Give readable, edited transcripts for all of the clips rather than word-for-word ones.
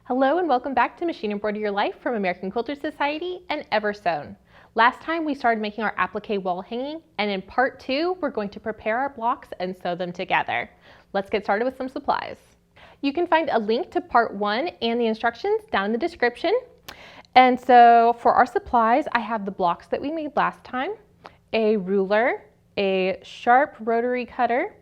Hello and welcome back to Machine Embroider Your Life from American Quilter Society and Eversewn. Last time we started making our applique wall hanging, and in part 2 we're going to prepare our blocks and sew them together. Let's get started with some supplies. You can find a link to part 1 and the instructions down in the description. And so for our supplies, I have the blocks that we made last time, a ruler, a sharp rotary cutter,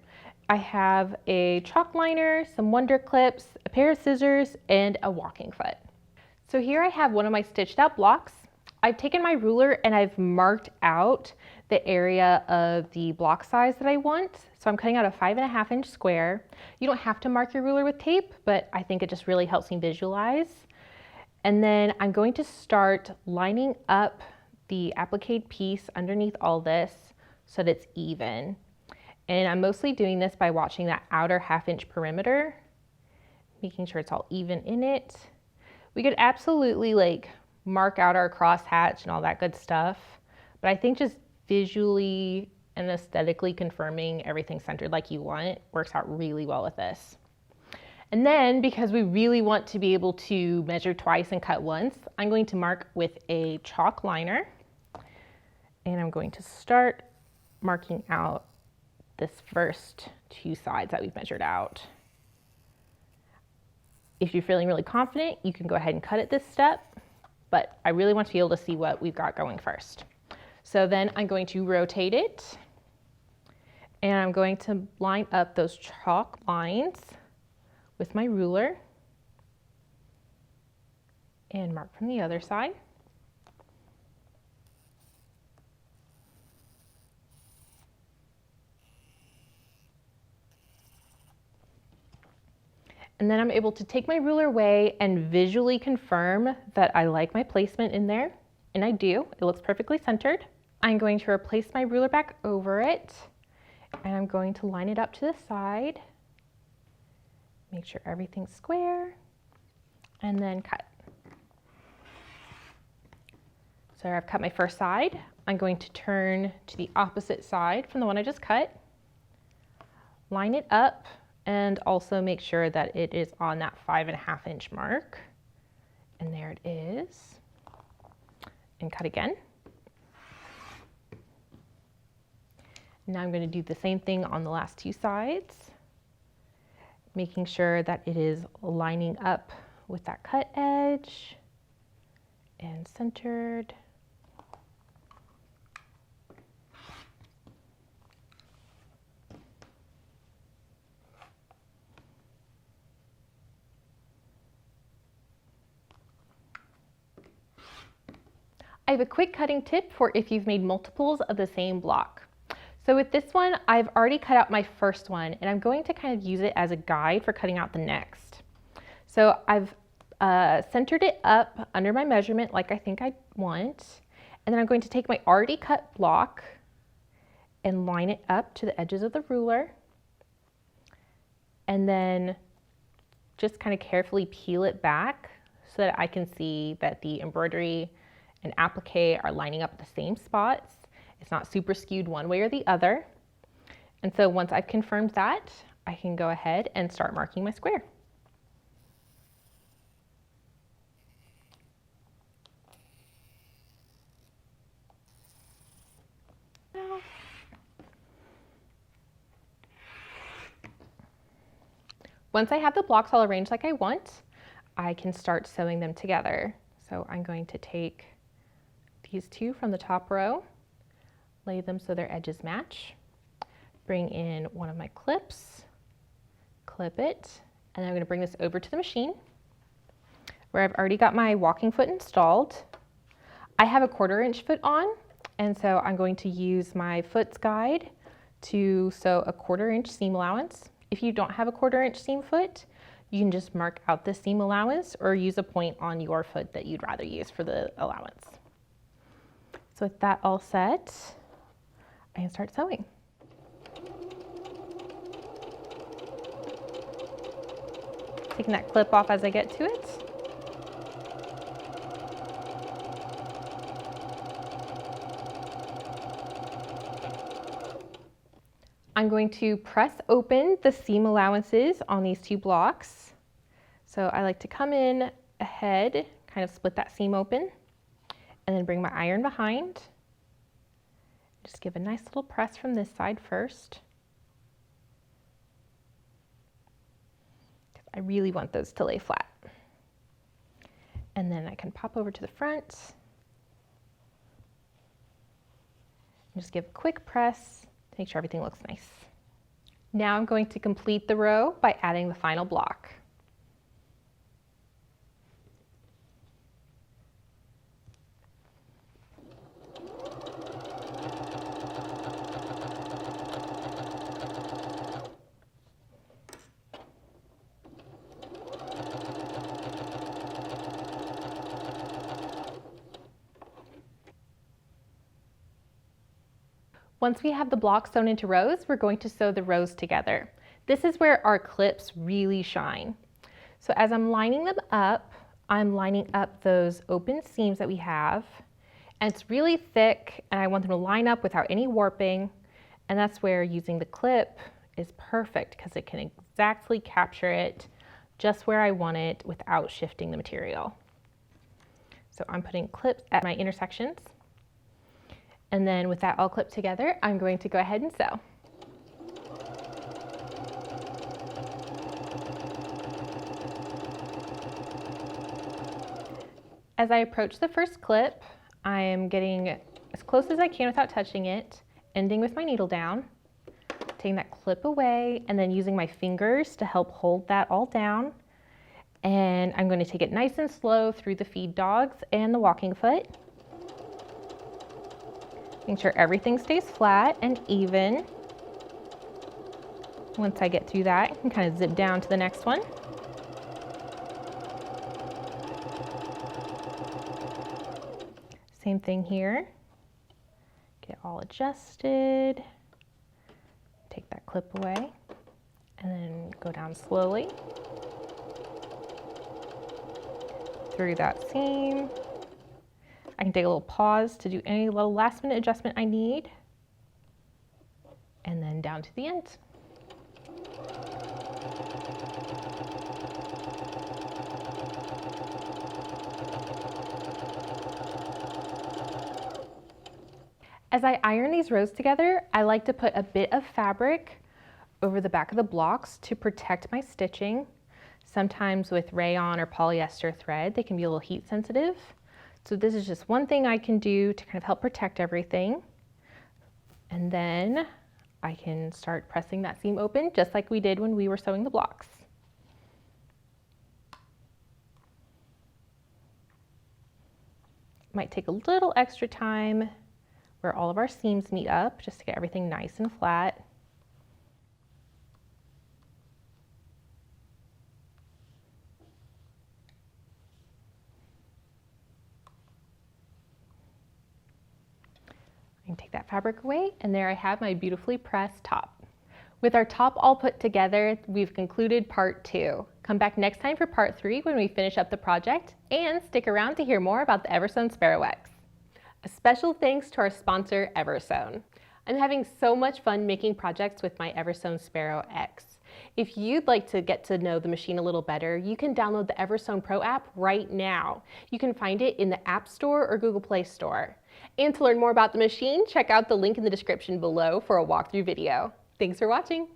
I have a chalk liner, some wonder clips, a pair of scissors, and a walking foot. So here I have one of my stitched out blocks. I've taken my ruler and I've marked out the area of the block size that I want. So I'm cutting out a 5.5 inch square. You don't have to mark your ruler with tape, but I think it just really helps me visualize. And then I'm going to start lining up the applique piece underneath all this so that it's even. And I'm mostly doing this by watching that outer 1/2 inch perimeter, making sure it's all even in it. We could absolutely mark out our crosshatch and all that good stuff, but I think just visually and aesthetically confirming everything centered like you want works out really well with this. And then because we really want to be able to measure twice and cut once, I'm going to mark with a chalk liner, and I'm going to start marking out this first 2 sides that we've measured out. If you're feeling really confident, you can go ahead and cut at this step, but I really want to be able to see what we've got going first. So then I'm going to rotate it, and I'm going to line up those chalk lines with my ruler and mark from the other side. And then I'm able to take my ruler away and visually confirm that I like my placement in there. And I do, it looks perfectly centered. I'm going to replace my ruler back over it, and I'm going to line it up to the side. Make sure everything's square, and then cut. So I've cut my first side. I'm going to turn to the opposite side from the one I just cut, line it up, and also make sure that it is on that 5.5 inch mark. And there it is. And cut again. Now I'm going to do the same thing on the last 2 sides, making sure that it is lining up with that cut edge and centered. I have a quick cutting tip for if you've made multiples of the same block. So with this one, I've already cut out my first one, and I'm going to kind of use it as a guide for cutting out the next. So I've centered it up under my measurement like I think I want, and then I'm going to take my already cut block and line it up to the edges of the ruler, and then just kind of carefully peel it back so that I can see that the embroidery and applique are lining up at the same spots. It's not super skewed one way or the other. And so once I've confirmed that, I can go ahead and start marking my square. Once I have the blocks all arranged like I want, I can start sewing them together. So I'm going to take these 2 from the top row, lay them so their edges match, bring in one of my clips, clip it, and then I'm going to bring this over to the machine where I've already got my walking foot installed. I have a 1/4 inch foot on, and so I'm going to use my foot's guide to sew a 1/4 inch seam allowance. If you don't have a 1/4 inch seam foot, you can just mark out the seam allowance or use a point on your foot that you'd rather use for the allowance. So with that all set, I can start sewing. Taking that clip off as I get to it. I'm going to press open the seam allowances on these 2 blocks So I like to come in ahead, kind of split that seam open, and then bring my iron behind. Just give a nice little press from this side first. I really want those to lay flat. And then I can pop over to the front and just give a quick press to make sure everything looks nice. Now I'm going to complete the row by adding the final block. Once we have the blocks sewn into rows, we're going to sew the rows together. This is where our clips really shine. So as I'm lining them up, I'm lining up those open seams that we have, and it's really thick and I want them to line up without any warping, and that's where using the clip is perfect because it can exactly capture it just where I want it without shifting the material. So I'm putting clips at my intersections. And then with that all clipped together, I'm going to go ahead and sew. As I approach the first clip, I am getting as close as I can without touching it, ending with my needle down, taking that clip away, and then using my fingers to help hold that all down. And I'm going to take it nice and slow through the feed dogs and the walking foot. Making sure everything stays flat and even. Once I get through that, I can kind of zip down to the next one. Same thing here. Get all adjusted. Take that clip away and then go down slowly through that seam. I can take a little pause to do any little last minute adjustment I need, and then down to the end. As I iron these rows together, I like to put a bit of fabric over the back of the blocks to protect my stitching. Sometimes with rayon or polyester thread, they can be a little heat sensitive. So this is just one thing I can do to kind of help protect everything. And then I can start pressing that seam open just like we did when we were sewing the blocks. Might take a little extra time where all of our seams meet up just to get everything nice and flat. Take that fabric away, and there I have my beautifully pressed top. With our top all put together, we've concluded part 2. Come back next time for part 3 when we finish up the project, and stick around to hear more about the Eversewn Sparrow X. A special thanks to our sponsor, Eversewn. I'm having so much fun making projects with my Eversewn Sparrow X. If you'd like to get to know the machine a little better, you can download the Eversewn Pro app right now. You can find it in the App Store or Google Play Store. And to learn more about the machine, check out the link in the description below for a walkthrough video. Thanks for watching.